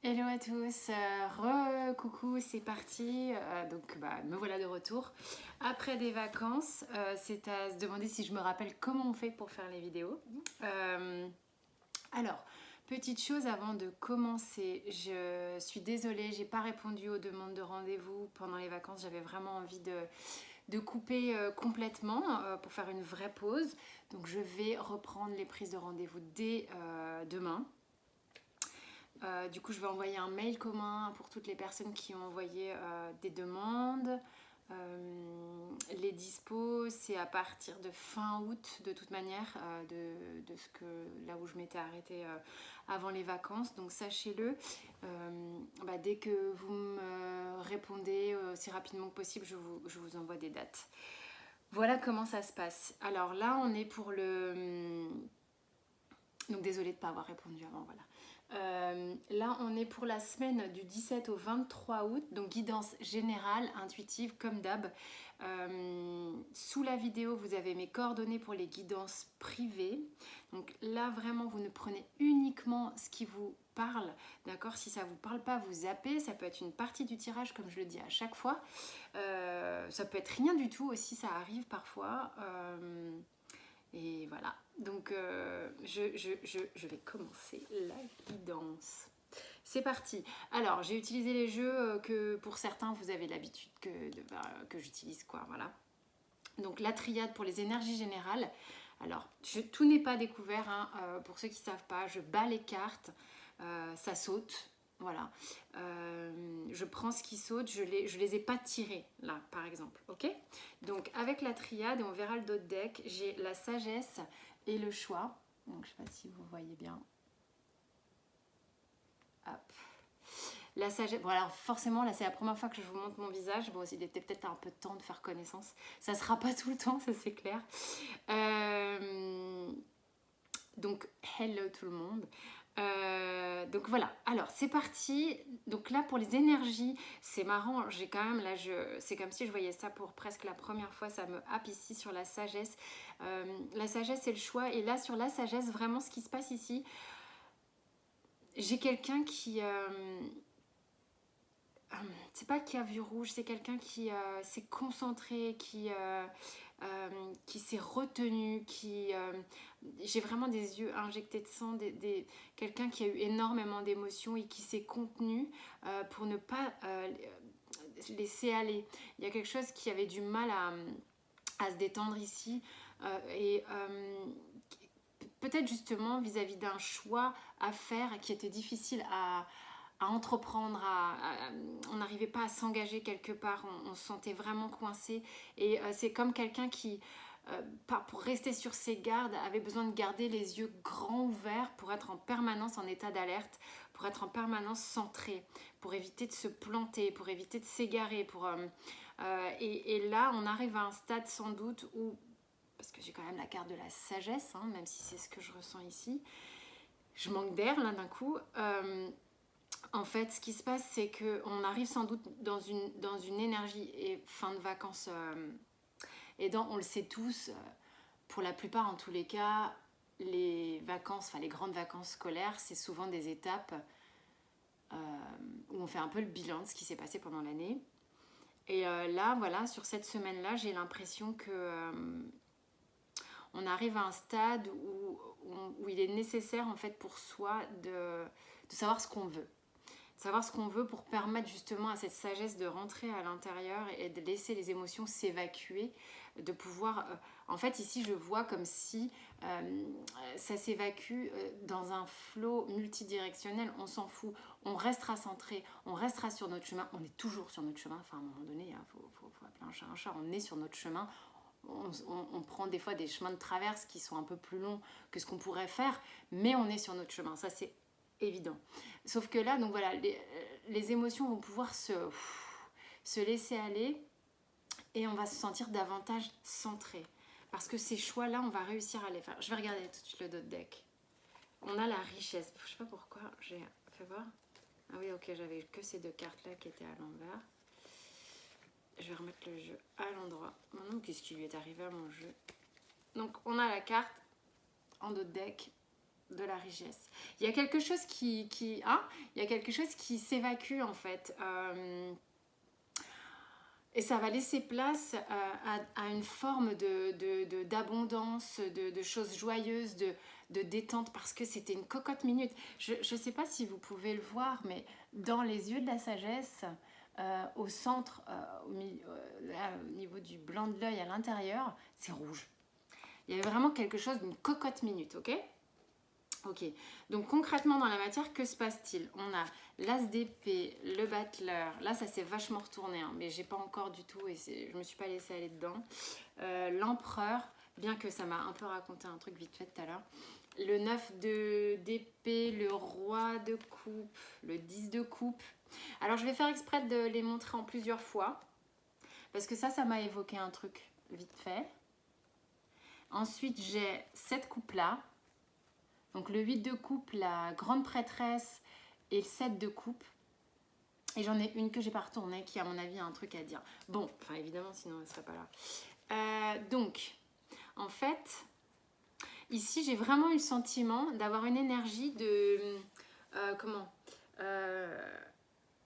Hello à tous, coucou, c'est parti. Me voilà de retour après des vacances. C'est à se demander si je me rappelle comment on fait pour faire les vidéos. Euh, alors, petite chose avant de commencer, je suis désolée, j'ai pas répondu aux demandes de rendez-vous pendant les vacances. J'avais vraiment envie de couper complètement pour faire une vraie pause. Donc je vais reprendre les prises de rendez-vous dès demain. Du coup, je vais envoyer un mail commun pour toutes les personnes qui ont envoyé des demandes. Les dispos, c'est à partir de fin août, de toute manière, là où je m'étais arrêtée avant les vacances. Donc, sachez-le, dès que vous me répondez aussi rapidement que possible, je vous envoie des dates. Voilà comment ça se passe. Alors là, on est pour le... Donc, désolée de ne pas avoir répondu avant, voilà. Là, on est pour la semaine du 17 au 23 août, donc guidance générale, intuitive, comme d'hab. Sous la vidéo, vous avez mes coordonnées pour les guidances privées. Donc là, vraiment, vous ne prenez uniquement ce qui vous parle, d'accord? Si ça ne vous parle pas, vous zappez. Ça peut être une partie du tirage, comme je le dis à chaque fois. Ça peut être rien du tout aussi, ça arrive parfois. Et voilà, donc je vais commencer la guidance. C'est parti. Alors, j'ai utilisé les jeux que pour certains, vous avez l'habitude que j'utilise, quoi, voilà. Donc, la triade pour les énergies générales. Alors, tout n'est pas découvert, hein. Pour ceux qui ne savent pas, je bats les cartes, ça saute. Voilà, je prends ce qui saute, je les ai pas tirés là par exemple, ok? Donc avec la triade, et on verra le dos de deck, j'ai la sagesse et le choix. Donc je sais pas si vous voyez bien. Hop. La sagesse, bon alors forcément là c'est la première fois que je vous montre mon visage, bon il était peut-être un peu de temps de faire connaissance, ça sera pas tout le temps, ça c'est clair. Donc hello tout le monde. Donc voilà, alors c'est parti. Donc là pour les énergies, c'est marrant, j'ai quand même là, c'est comme si je voyais ça pour presque la première fois, ça me happe ici sur la sagesse. La sagesse c'est le choix, et là sur la sagesse, vraiment ce qui se passe ici, j'ai quelqu'un qui... c'est pas qui a vu rouge, c'est quelqu'un qui s'est concentré, qui s'est retenu, j'ai vraiment des yeux injectés de sang, quelqu'un qui a eu énormément d'émotions et qui s'est contenu pour ne pas laisser aller. Il y a quelque chose qui avait du mal à se détendre ici, et peut-être justement vis-à-vis d'un choix à faire qui était difficile à entreprendre, on n'arrivait pas à s'engager quelque part, on se sentait vraiment coincé, et c'est comme quelqu'un qui, pour rester sur ses gardes, avait besoin de garder les yeux grands ouverts pour être en permanence en état d'alerte, pour être en permanence centré, pour éviter de se planter, pour éviter de s'égarer, et là on arrive à un stade sans doute où, parce que j'ai quand même la carte de la sagesse, hein, même si c'est ce que je ressens ici, je manque d'air là d'un coup. En fait, ce qui se passe, c'est qu'on arrive sans doute dans une énergie, et fin de vacances aidant, on le sait tous, pour la plupart en tous les cas, les vacances, enfin les grandes vacances scolaires, c'est souvent des étapes où on fait un peu le bilan de ce qui s'est passé pendant l'année. Et là, voilà, sur cette semaine-là, j'ai l'impression que on arrive à un stade où il est nécessaire en fait pour soi de savoir ce qu'on veut. Savoir ce qu'on veut pour permettre justement à cette sagesse de rentrer à l'intérieur et de laisser les émotions s'évacuer, de pouvoir... en fait, ici, je vois comme si ça s'évacue dans un flot multidirectionnel. On s'en fout. On restera centré, on restera sur notre chemin. On est toujours sur notre chemin. Enfin, à un moment donné, il faut appeler un chat un chat. On est sur notre chemin. On prend des fois des chemins de traverse qui sont un peu plus longs que ce qu'on pourrait faire, mais on est sur notre chemin. Ça, c'est évident. Sauf que là, donc voilà, les émotions vont pouvoir se laisser aller, et on va se sentir davantage centré. Parce que ces choix-là, on va réussir à les faire. Je vais regarder tout de suite le dos de deck. On a la richesse. Je sais pas pourquoi j'ai fait voir. Ah oui, ok, j'avais que ces deux cartes-là qui étaient à l'envers. Je vais remettre le jeu à l'endroit. Maintenant, qu'est-ce qui lui est arrivé à mon jeu? Donc, on a la carte en dos de deck. de la richesse. Il y a quelque chose il y a quelque chose qui s'évacue en fait. Et ça va laisser place à une forme d'abondance, de choses joyeuses, de détente, parce que c'était une cocotte minute. Je ne sais pas si vous pouvez le voir, mais dans les yeux de la sagesse, au centre, là, au niveau du blanc de l'œil à l'intérieur, c'est rouge. Il y avait vraiment quelque chose d'une cocotte minute, ok ? Ok, donc concrètement dans la matière, que se passe-t-il? On a l'as d'épée, le battleur, là ça s'est vachement retourné, hein, mais j'ai pas encore du tout, et je me suis pas laissée aller dedans. L'empereur, bien que ça m'a un peu raconté un truc vite fait tout à l'heure. Le 9 d'épée, le roi de coupe, le 10 de coupe. Alors je vais faire exprès de les montrer en plusieurs fois, parce que ça m'a évoqué un truc vite fait. Ensuite j'ai cette coupe là. Donc le 8 de coupe, la grande prêtresse et le 7 de coupe. Et j'en ai une que j'ai pas retournée qui à mon avis a un truc à dire. Bon, enfin évidemment sinon elle serait pas là. Donc, en fait, ici j'ai vraiment eu le sentiment d'avoir une énergie de...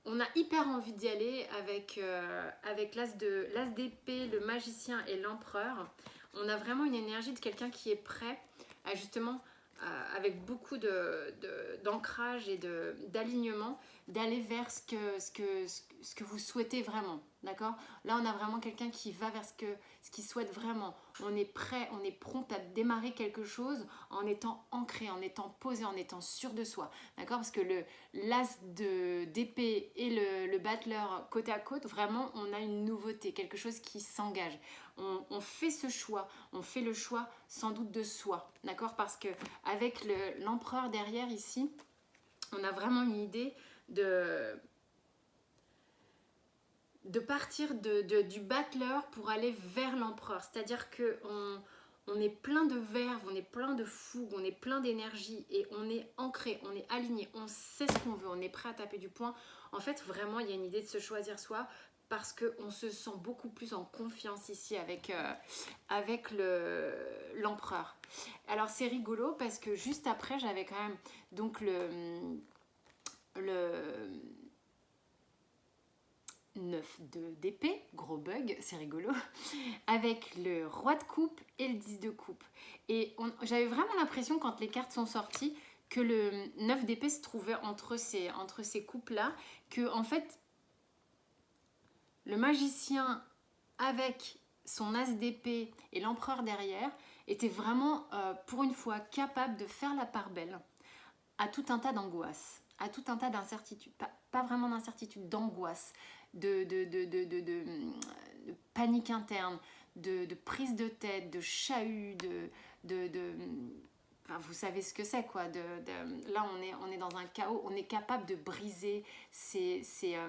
on a hyper envie d'y aller avec l'as d'épée, le magicien et l'empereur. On a vraiment une énergie de quelqu'un qui est prêt à justement... avec beaucoup d'ancrage et d'alignement, d'aller vers ce que vous souhaitez vraiment, d'accord? Là, on a vraiment quelqu'un qui va vers ce qu'il souhaite vraiment. On est prêt, on est prompt à démarrer quelque chose en étant ancré, en étant posé, en étant sûr de soi, d'accord? Parce que l'as d'épée et le battleur côte à côte, vraiment, on a une nouveauté, quelque chose qui s'engage. On fait ce choix, on fait le choix sans doute de soi, d'accord? Parce que avec l'empereur derrière ici, on a vraiment une idée de partir du battleur pour aller vers l'empereur. C'est-à-dire qu'on est plein de verve, on est plein de fougue, on est plein d'énergie et on est ancré, on est aligné, on sait ce qu'on veut, on est prêt à taper du poing. En fait, vraiment, il y a une idée de se choisir soi parce qu'on se sent beaucoup plus en confiance ici avec l'empereur. Alors, c'est rigolo parce que juste après, j'avais quand même donc le 9 d'épée, gros bug, c'est rigolo, avec le roi de coupe et le 10 de coupe. Et j'avais vraiment l'impression quand les cartes sont sorties que le 9 d'épée se trouvait entre ces coupes-là, que en fait, le magicien avec son as d'épée et l'empereur derrière était vraiment, pour une fois, capable de faire la part belle à tout un tas d'angoisses, à tout un tas d'incertitudes, pas vraiment d'incertitudes, d'angoisse, de panique interne, de prise de tête, de chahut, enfin, vous savez ce que c'est quoi. Là, on est dans un chaos, on est capable de briser ces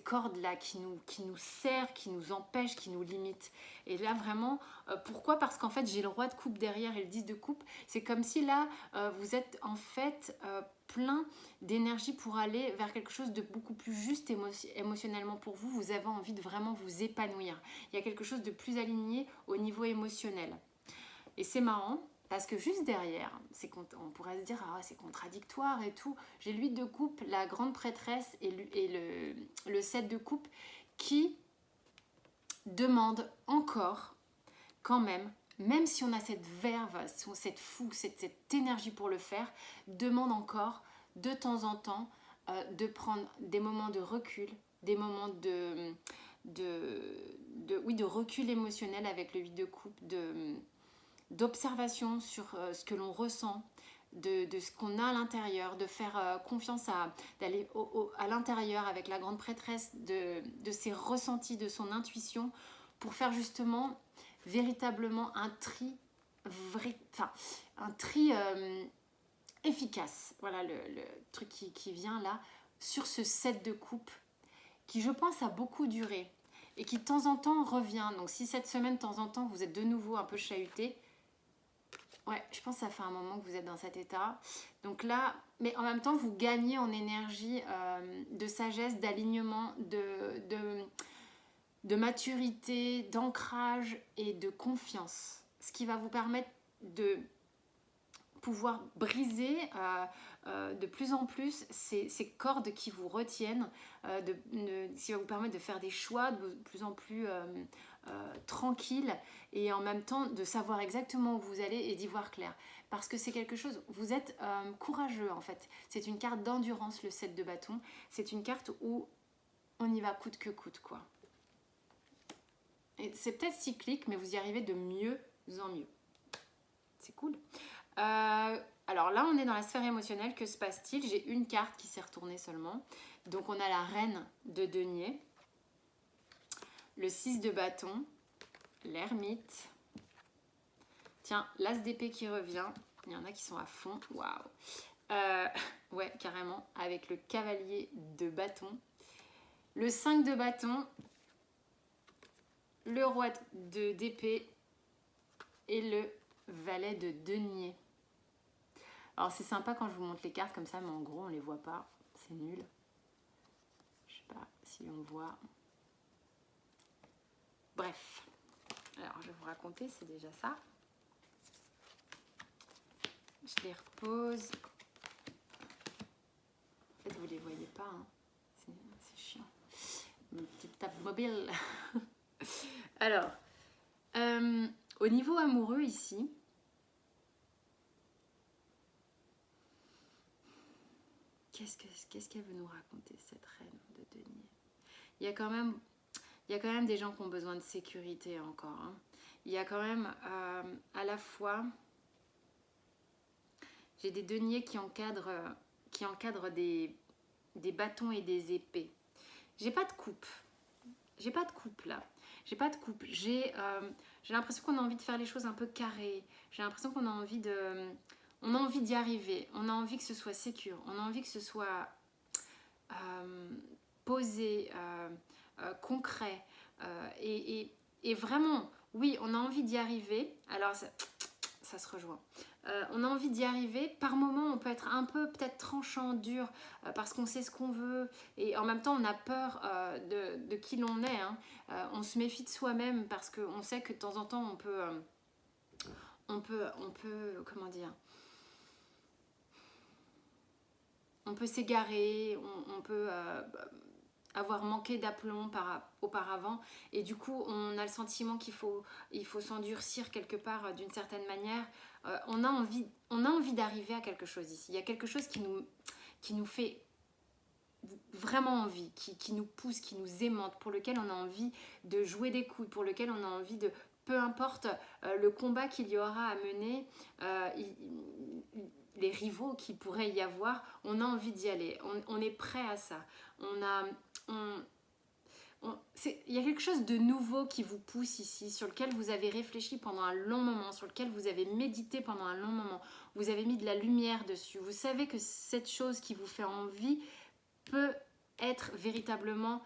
cordes-là qui nous serrent, qui nous empêchent, qui nous limitent. Et là, vraiment, pourquoi? Parce qu'en fait, j'ai le roi de coupe derrière et le 10 de coupe. C'est comme si là, vous êtes en fait plein d'énergie pour aller vers quelque chose de beaucoup plus juste émotionnellement pour vous. Vous avez envie de vraiment vous épanouir. Il y a quelque chose de plus aligné au niveau émotionnel. Et c'est marrant. Parce que juste derrière, on pourrait se dire ah, c'est contradictoire et tout. J'ai le 8 de coupe, la grande prêtresse et le 7 de coupe qui demande encore, quand même si on a cette verve, cette fougue, cette énergie pour le faire, demande encore de temps en temps de prendre des moments de recul, des moments de recul émotionnel avec le 8 de coupe, d'observation sur ce que l'on ressent, de ce qu'on a à l'intérieur, de faire confiance d'aller à l'intérieur avec la grande prêtresse, de ses ressentis, de son intuition, pour faire justement véritablement un tri, efficace. Voilà le truc qui vient là, sur ce 7 de coupe, qui je pense a beaucoup duré, et qui de temps en temps revient. Donc si cette semaine, de temps en temps, vous êtes de nouveau un peu chahuté, ouais, je pense que ça fait un moment que vous êtes dans cet état. Donc là, mais en même temps, vous gagnez en énergie de sagesse, d'alignement, de maturité, d'ancrage et de confiance. Ce qui va vous permettre de pouvoir briser de plus en plus ces cordes qui vous retiennent, qui va vous permettre de faire des choix de plus en plus tranquilles et en même temps de savoir exactement où vous allez et d'y voir clair. Parce que c'est quelque chose, vous êtes courageux en fait. C'est une carte d'endurance, le 7 de bâton. C'est une carte où on y va coûte que coûte, quoi. Et c'est peut-être cyclique, mais vous y arrivez de mieux en mieux. C'est cool. Alors là, on est dans la sphère émotionnelle. Que se passe-t-il? J'ai une carte qui s'est retournée seulement. Donc on a la reine de denier, le 6 de bâton, l'ermite. Tiens, l'as d'épée qui revient. Il y en a qui sont à fond. Waouh. Ouais, carrément. Avec le cavalier de bâton. Le 5 de bâton. Le roi d'épée. Et le valet de denier. Alors c'est sympa quand je vous montre les cartes comme ça, mais en gros on les voit pas. C'est nul. Je sais pas si on voit. Bref. Alors je vais vous raconter, c'est déjà ça. Je les repose. En fait, vous les voyez pas. Hein. C'est chiant. Une petite tape mobile. Alors, au niveau amoureux ici, qu'est-ce qu'elle veut nous raconter, cette reine de denier? Il y a quand même des gens qui ont besoin de sécurité encore. Hein. Il y a quand même à la fois... J'ai des deniers qui encadrent des bâtons et des épées. J'ai pas de coupe. J'ai pas de coupe là. J'ai pas de coupe. J'ai l'impression qu'on a envie de faire les choses un peu carrées. J'ai l'impression qu'on a envie de... On a envie d'y arriver. On a envie que ce soit sécure. On a envie que ce soit posé, concret. Et vraiment, oui, on a envie d'y arriver. Alors, ça se rejoint. On a envie d'y arriver. Par moments, on peut être un peu peut-être tranchant, dur, parce qu'on sait ce qu'on veut. Et en même temps, on a peur de qui l'on est. Hein. On se méfie de soi-même parce qu'on sait que de temps en temps, on peut comment dire, on peut s'égarer, on peut avoir manqué d'aplomb auparavant, et du coup on a le sentiment qu'il faut s'endurcir quelque part d'une certaine manière. On a envie d'arriver à quelque chose ici. Il y a quelque chose qui nous fait vraiment envie, qui nous pousse, qui nous aimante, pour lequel on a envie de jouer des coudes, pour lequel on a envie de, peu importe le combat qu'il y aura à mener, les rivaux qu'il pourrait y avoir, on a envie d'y aller, on est prêt à ça. Il y a quelque chose de nouveau qui vous pousse ici, sur lequel vous avez réfléchi pendant un long moment, sur lequel vous avez médité pendant un long moment, vous avez mis de la lumière dessus, vous savez que cette chose qui vous fait envie peut être véritablement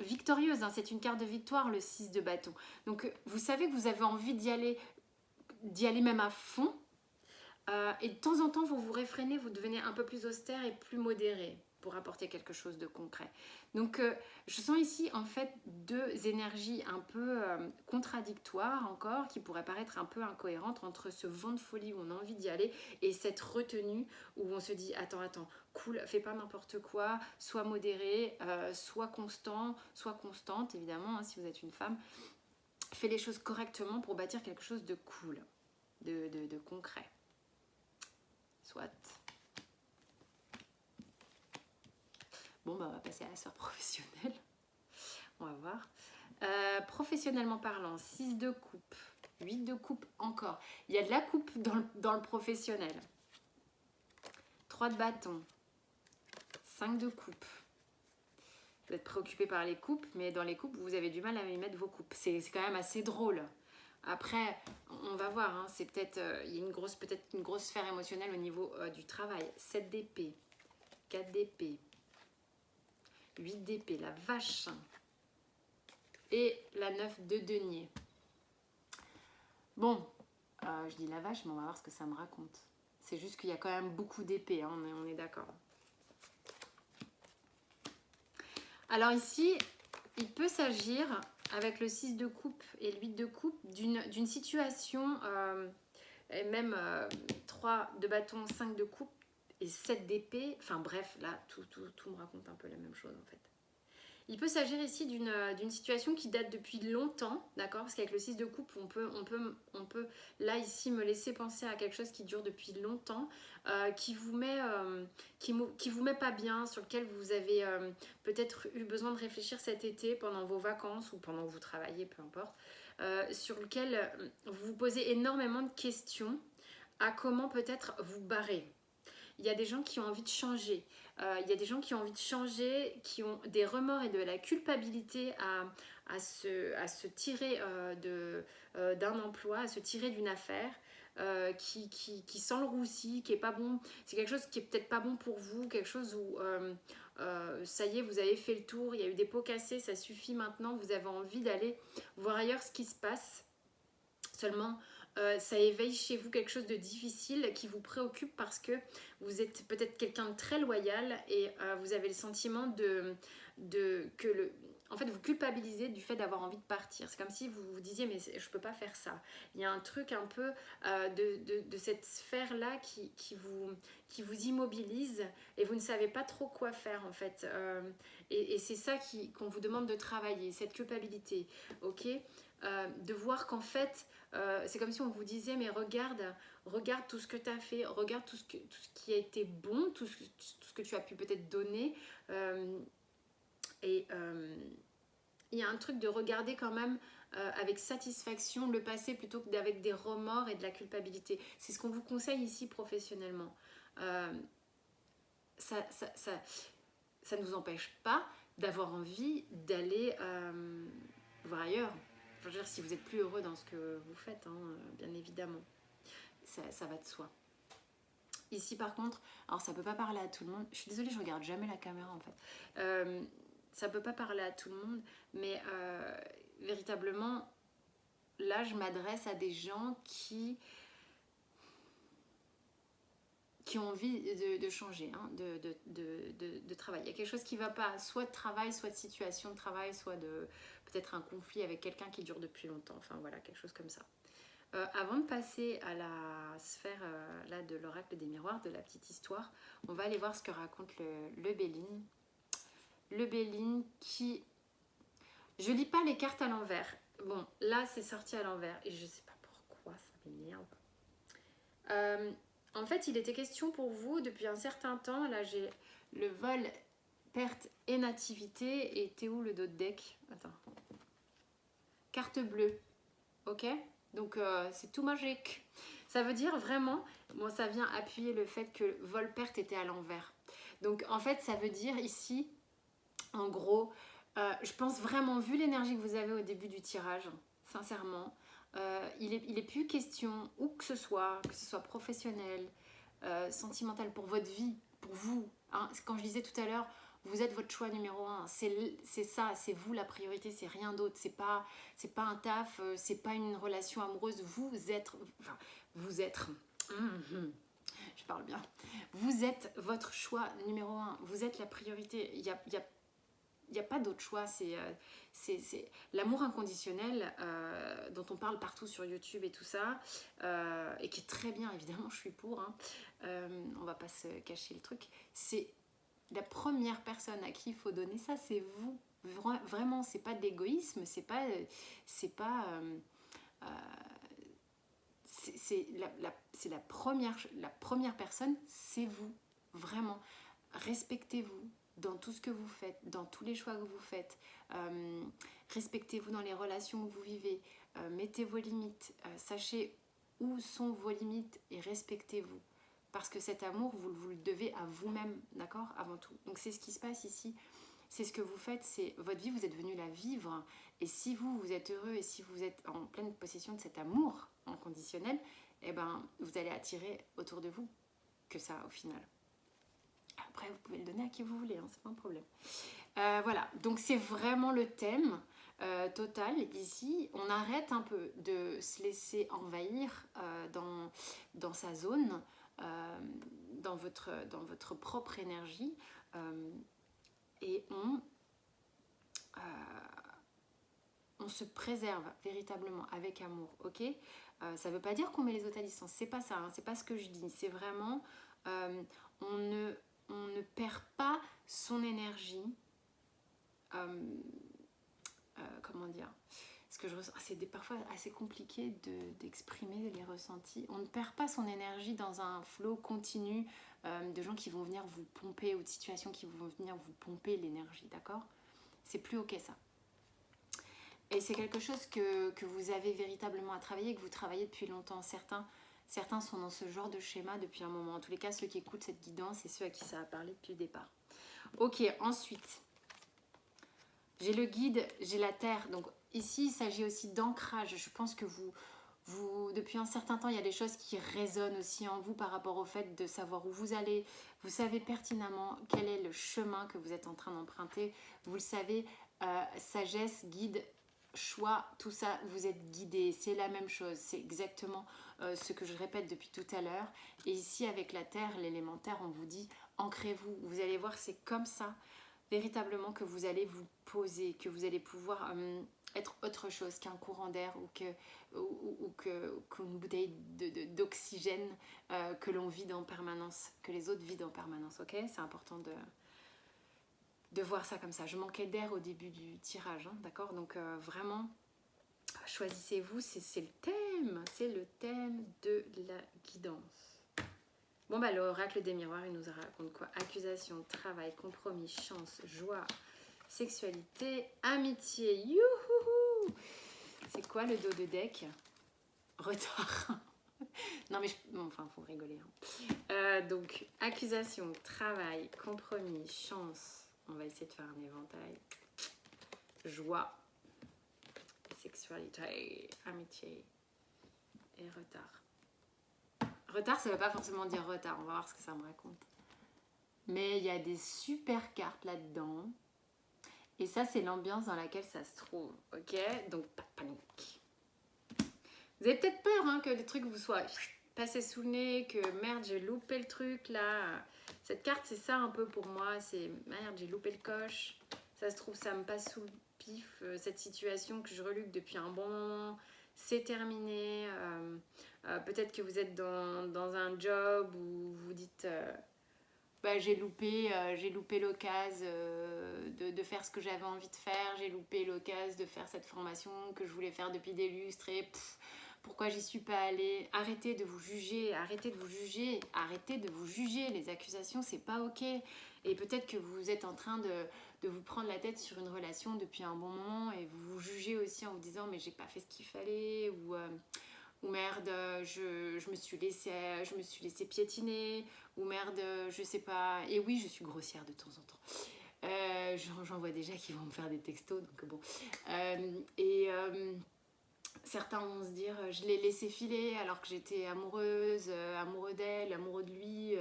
victorieuse. Hein. C'est une carte de victoire, le 6 de bâton. Donc vous savez que vous avez envie d'y aller même à fond. Et de temps en temps, vous vous réfrénez, vous devenez un peu plus austère et plus modéré pour apporter quelque chose de concret. Donc je sens ici en fait deux énergies un peu contradictoires encore, qui pourraient paraître un peu incohérentes, entre ce vent de folie où on a envie d'y aller et cette retenue où on se dit attends, cool, fais pas n'importe quoi, sois modéré, sois constant, sois constante évidemment, hein, si vous êtes une femme, fais les choses correctement pour bâtir quelque chose de cool, de concret. Soit. Bon, bah, on va passer à la sphère professionnelle. On va voir. Professionnellement parlant, 6 de coupe, 8 de coupe encore. Il y a de la coupe dans le professionnel. 3 de bâton, 5 de coupe. Vous êtes préoccupé par les coupes, mais dans les coupes, vous avez du mal à y mettre vos coupes. C'est quand même assez drôle. Après, on va voir, hein, c'est peut-être il y a une grosse sphère émotionnelle au niveau du travail. 7 d'épée, 4 d'épée, 8 d'épée, la vache, et la 9 de denier. Bon, je dis la vache, mais on va voir ce que ça me raconte. C'est juste qu'il y a quand même beaucoup d'épées, hein, on est d'accord. Alors ici, il peut s'agir, avec le 6 de coupe et le 8 de coupe, d'une situation et même 3 de bâton, 5 de coupe et 7 d'épée. Enfin bref, là, tout me raconte un peu la même chose en fait. Il peut s'agir ici d'une situation qui date depuis longtemps, d'accord? Parce qu'avec le 6 de coupe, on peut là ici me laisser penser à quelque chose qui dure depuis longtemps, qui vous met pas bien, sur lequel vous avez peut-être eu besoin de réfléchir cet été pendant vos vacances ou pendant que vous travaillez, peu importe, sur lequel vous vous posez énormément de questions à comment peut-être vous barrer. Il y a des gens qui ont envie de changer. Il y a des gens qui ont envie de changer, qui ont des remords et de la culpabilité à se tirer d'un emploi, à se tirer d'une affaire. Qui sent le roussi, qui est pas bon. C'est quelque chose qui est peut-être pas bon pour vous, quelque chose où ça y est, vous avez fait le tour, il y a eu des pots cassés, ça suffit maintenant, vous avez envie d'aller voir ailleurs ce qui se passe. Seulement, ça éveille chez vous quelque chose de difficile qui vous préoccupe parce que vous êtes peut-être quelqu'un de très loyal et vous avez le sentiment en fait, vous culpabilisez du fait d'avoir envie de partir. C'est comme si vous vous disiez, mais je peux pas faire ça. Il y a un truc un peu de cette sphère-là qui vous immobilise et vous ne savez pas trop quoi faire en fait. Et c'est ça qu'on vous demande de travailler, cette culpabilité, ok? De voir qu'en fait, c'est comme si on vous disait, mais regarde tout ce que tu as fait, regarde tout ce qui a été bon, tout ce que tu as pu peut-être donner. Il y a un truc de regarder quand même avec satisfaction le passé plutôt qu'avec des remords et de la culpabilité. C'est ce qu'on vous conseille ici professionnellement. Ça ne nous empêche pas d'avoir envie d'aller voir ailleurs. Enfin, je veux dire, si vous êtes plus heureux dans ce que vous faites, hein, bien évidemment, ça va de soi. Ici, par contre, alors ça peut pas parler à tout le monde. Je suis désolée, je regarde jamais la caméra en fait. Ça peut pas parler à tout le monde, mais véritablement, là, je m'adresse à des gens qui ont envie de changer, hein, de travail. Il y a quelque chose qui ne va pas, soit de travail, soit de situation de travail, soit de peut-être un conflit avec quelqu'un qui dure depuis longtemps. Enfin voilà, quelque chose comme ça. Avant de passer à la sphère là, de l'oracle des miroirs, de la petite histoire, on va aller voir ce que raconte le Béline. Le Béline qui... Je lis pas les cartes à l'envers. Bon, là c'est sorti à l'envers et je sais pas pourquoi, ça m'énerve. En fait, il était question pour vous depuis un certain temps. Là, j'ai le vol, perte et nativité. Et t'es où le dos de deck? Attends. Carte bleue. Ok? Donc, c'est tout magique. Ça veut dire vraiment... Bon, ça vient appuyer le fait que vol, perte était à l'envers. Donc, en fait, ça veut dire ici, en gros, je pense vraiment, vu l'énergie que vous avez au début du tirage, sincèrement, il est plus question, où que ce soit professionnel, sentimental, pour votre vie, pour vous. Hein. Quand je disais tout à l'heure, vous êtes votre choix numéro 1. C'est ça, c'est vous la priorité, c'est rien d'autre. C'est pas un taf, c'est pas une relation amoureuse. Vous êtes... je parle bien. Vous êtes votre choix numéro 1. Vous êtes la priorité. Il n'y a pas d'autre choix, c'est l'amour inconditionnel dont on parle partout sur YouTube et tout ça, et qui est très bien, évidemment, je suis pour, hein. On va pas se cacher le truc. C'est la première personne à qui il faut donner ça, c'est vous. Vraiment, c'est pas de l'égoïsme, c'est la première personne, c'est vous. Vraiment, respectez-vous dans tout ce que vous faites, dans tous les choix que vous faites. Respectez-vous dans les relations que vous vivez. Mettez vos limites. Sachez où sont vos limites et respectez-vous. Parce que cet amour, vous le devez à vous-même, d'accord? Avant tout. Donc c'est ce qui se passe ici. C'est ce que vous faites, c'est votre vie, vous êtes venu la vivre. Et si vous êtes heureux et si vous êtes en pleine possession de cet amour inconditionnel, eh ben, vous allez attirer autour de vous que ça au final. Après, vous pouvez le donner à qui vous voulez, hein, c'est pas un problème. Voilà, donc c'est vraiment le thème total ici. On arrête un peu de se laisser envahir dans sa zone, dans votre propre énergie, et on se préserve véritablement avec amour, ok? Ça ne veut pas dire qu'on met les autres à distance, c'est pas ça, hein, c'est pas ce que je dis. C'est vraiment, on ne perd pas son énergie. Comment dire, ce que je ressens, c'est parfois assez compliqué d'exprimer les ressentis. On ne perd pas son énergie dans un flot continu de gens qui vont venir vous pomper ou de situations qui vont venir vous pomper l'énergie, d'accord? C'est plus ok ça. Et c'est quelque chose que vous avez véritablement à travailler, que vous travaillez depuis longtemps. Certains sont dans ce genre de schéma depuis un moment. En tous les cas, ceux qui écoutent cette guidance et ceux à qui ça a parlé depuis le départ. Ok, ensuite, j'ai le guide, j'ai la terre. Donc ici, il s'agit aussi d'ancrage. Je pense que depuis un certain temps, il y a des choses qui résonnent aussi en vous par rapport au fait de savoir où vous allez. Vous savez pertinemment quel est le chemin que vous êtes en train d'emprunter. Vous le savez, sagesse, guide, choix, tout ça, vous êtes guidé. C'est la même chose. C'est exactement ce que je répète depuis tout à l'heure. Et ici, avec la terre, l'élémentaire, on vous dit, ancrez-vous. Vous allez voir, c'est comme ça, véritablement, que vous allez vous poser, que vous allez pouvoir être autre chose qu'un courant d'air ou qu'une bouteille d'oxygène que l'on vide en permanence, que les autres vident en permanence, ok? C'est important de voir ça comme ça. Je manquais d'air au début du tirage, hein, d'accord? Donc vraiment, choisissez-vous, c'est le thème de la guidance. Bon bah l'oracle des miroirs, il nous raconte quoi? Accusation, travail, compromis, chance, joie, sexualité, amitié. Youhouhou! C'est quoi le dos de deck? Retard. Non mais enfin faut rigoler. Hein. Donc accusation, travail, compromis, chance. On va essayer de faire un éventail. Joie, sexualité, amitié et retard. Retard, ça ne veut pas forcément dire retard. On va voir ce que ça me raconte. Mais il y a des super cartes là-dedans. Et ça, c'est l'ambiance dans laquelle ça se trouve. Ok? Donc, pas de panique. Vous avez peut-être peur hein, que les trucs vous soient passés sous le nez, que merde, j'ai loupé le truc là. Cette carte, c'est ça un peu pour moi. C'est merde, j'ai loupé le coche. Ça se trouve, ça me passe sous le pif. Cette situation que je reluque depuis un bon moment, c'est terminé. Peut-être que vous êtes dans un job où vous dites bah, j'ai loupé l'occasion de faire ce que j'avais envie de faire, j'ai loupé l'occasion de faire cette formation que je voulais faire depuis des lustres et pourquoi j'y suis pas allée. Arrêtez de vous juger, arrêtez de vous juger, les accusations c'est pas ok. Et peut-être que vous êtes en train de vous prendre la tête sur une relation depuis un bon moment et vous vous jugez aussi en vous disant mais j'ai pas fait ce qu'il fallait ou merde, je me suis laissé piétiner, ou merde, je sais pas. Et oui, je suis grossière de temps en temps. J'en vois déjà qui vont me faire des textos, donc bon. Certains vont se dire, je l'ai laissé filer alors que j'étais amoureuse, amoureux d'elle, amoureux de lui.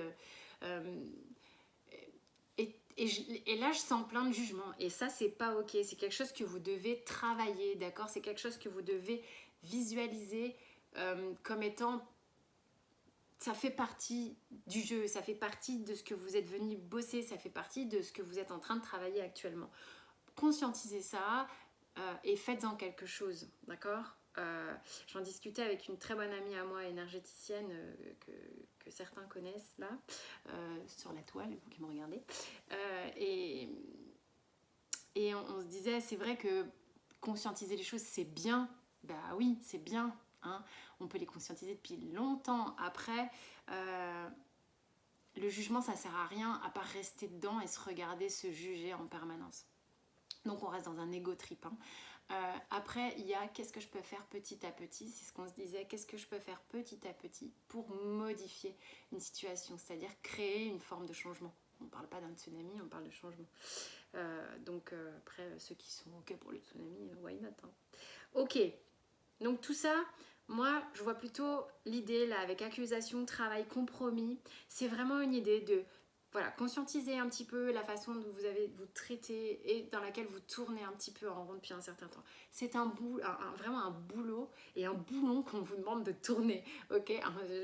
Et là, je sens plein de jugements. Et ça, c'est pas ok. C'est quelque chose que vous devez travailler, d'accord? C'est quelque chose que vous devez visualiser comme étant, ça fait partie du jeu, ça fait partie de ce que vous êtes venu bosser, ça fait partie de ce que vous êtes en train de travailler actuellement. Conscientisez ça et faites-en quelque chose, d'accord? J'en discutais avec une très bonne amie à moi, énergéticienne, que certains connaissent là, sur la toile, vous qui me regardez. Et on se disait, c'est vrai que conscientiser les choses, c'est bien. Bah oui, c'est bien. Hein. On peut les conscientiser depuis longtemps. Après, le jugement, ça sert à rien à part rester dedans et se regarder, se juger en permanence. Donc on reste dans un ego trip. Hein. Après, il y a qu'est-ce que je peux faire petit à petit. C'est ce qu'on se disait, qu'est-ce que je peux faire petit à petit pour modifier une situation, c'est-à-dire créer une forme de changement. On ne parle pas d'un tsunami, on parle de changement. Donc après, ceux qui sont ok pour le tsunami, why not hein. Ok, donc tout ça, moi je vois plutôt l'idée là avec accusation, travail, compromis. C'est vraiment une idée de voilà, conscientiser un petit peu la façon dont vous traitez et dans laquelle vous tournez un petit peu en rond depuis un certain temps. C'est vraiment un boulot et un boulon qu'on vous demande de tourner. Ok,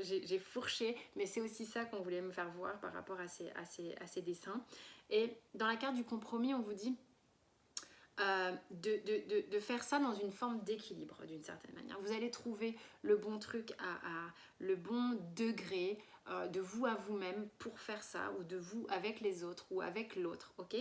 j'ai fourché, mais c'est aussi ça qu'on voulait me faire voir par rapport à ces dessins. Et dans la carte du compromis, on vous dit de faire ça dans une forme d'équilibre d'une certaine manière. Vous allez trouver le bon truc, le bon degré de vous à vous-même pour faire ça, ou de vous avec les autres, ou avec l'autre, ok?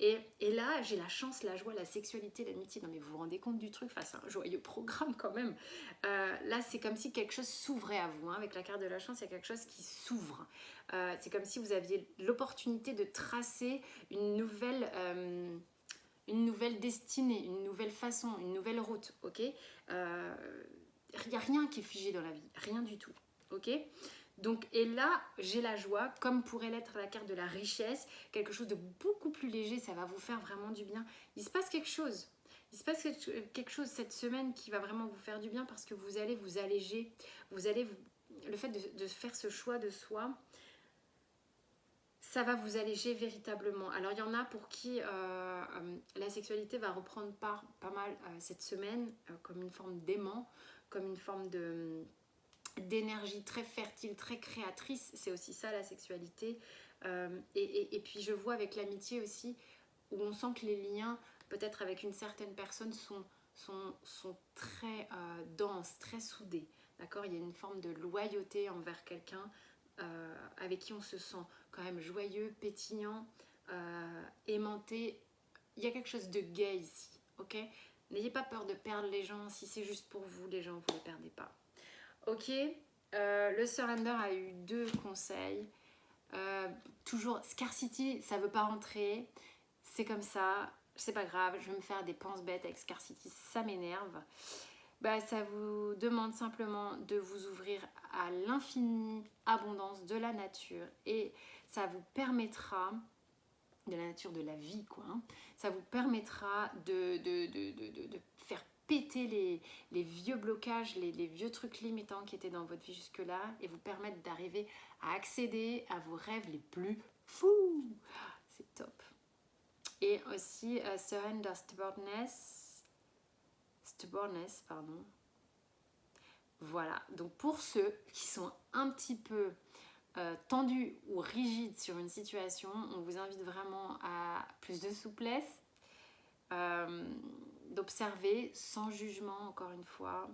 Et là, j'ai la chance, la joie, la sexualité, l'amitié. Non mais vous vous rendez compte du truc? Enfin, c'est un joyeux programme quand même. Là, c'est comme si quelque chose s'ouvrait à vous. Hein. Avec la carte de la chance, il y a quelque chose qui s'ouvre. C'est comme si vous aviez l'opportunité de tracer une nouvelle destinée, une nouvelle façon, une nouvelle route, ok? Il n'y a rien qui est figé dans la vie, rien du tout, ok? Donc, et là, j'ai la joie, comme pourrait l'être la carte de la richesse, quelque chose de beaucoup plus léger, ça va vous faire vraiment du bien. Il se passe quelque chose. Il se passe quelque chose cette semaine qui va vraiment vous faire du bien parce que vous allez vous alléger. Le fait de faire ce choix de soi, ça va vous alléger véritablement. Alors il y en a pour qui la sexualité va reprendre part pas mal cette semaine comme une forme d'aimant, comme une forme d'énergie très fertile, très créatrice. C'est aussi ça la sexualité. Et puis je vois avec l'amitié aussi, où on sent que les liens, peut-être avec une certaine personne, sont très denses, très soudés. D'accord? Il y a une forme de loyauté envers quelqu'un avec qui on se sent quand même joyeux, pétillant, aimanté. Il y a quelque chose de gay ici, ok? N'ayez pas peur de perdre les gens. Si c'est juste pour vous, les gens, vous ne les perdez pas. Ok, le surrender a eu 2 conseils. Toujours, scarcity, ça ne veut pas rentrer. C'est comme ça, c'est pas grave. Je vais me faire des penses-bêtes avec scarcity, ça m'énerve. Bah, ça vous demande simplement de vous ouvrir à l'infinie abondance de la nature et ça vous permettra, de la nature de la vie quoi, hein, ça vous permettra de faire péter les vieux blocages, les vieux trucs limitants qui étaient dans votre vie jusque-là et vous permettre d'arriver à accéder à vos rêves les plus fous. C'est top. Et aussi surrender stubbornness, pardon. Voilà, donc pour ceux qui sont un petit peu tendus ou rigides sur une situation, on vous invite vraiment à plus de souplesse, d'observer sans jugement encore une fois.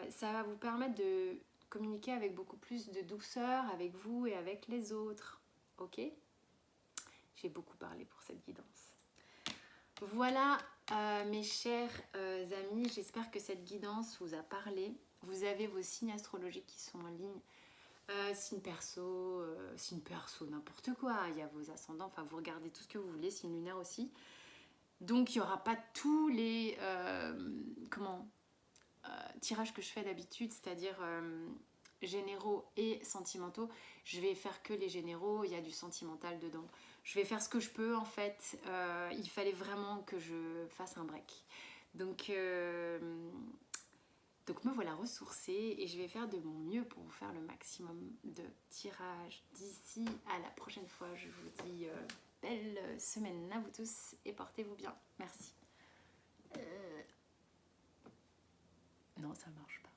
Ça va vous permettre de communiquer avec beaucoup plus de douceur avec vous et avec les autres, ok? J'ai beaucoup parlé pour cette guidance. Voilà mes chers amis, j'espère que cette guidance vous a parlé. Vous avez vos signes astrologiques qui sont en ligne. Signe perso, n'importe quoi. Il y a vos ascendants, enfin vous regardez tout ce que vous voulez, signe lunaire aussi. Donc il n'y aura pas tous les tirages que je fais d'habitude, c'est-à-dire généraux et sentimentaux. Je vais faire que les généraux, il y a du sentimental dedans. Je vais faire ce que je peux en fait. Il fallait vraiment que je fasse un break. Donc me voilà ressourcée et je vais faire de mon mieux pour vous faire le maximum de tirages d'ici à la prochaine fois. Je vous dis belle semaine à vous tous et portez-vous bien. Merci. Non, ça marche pas.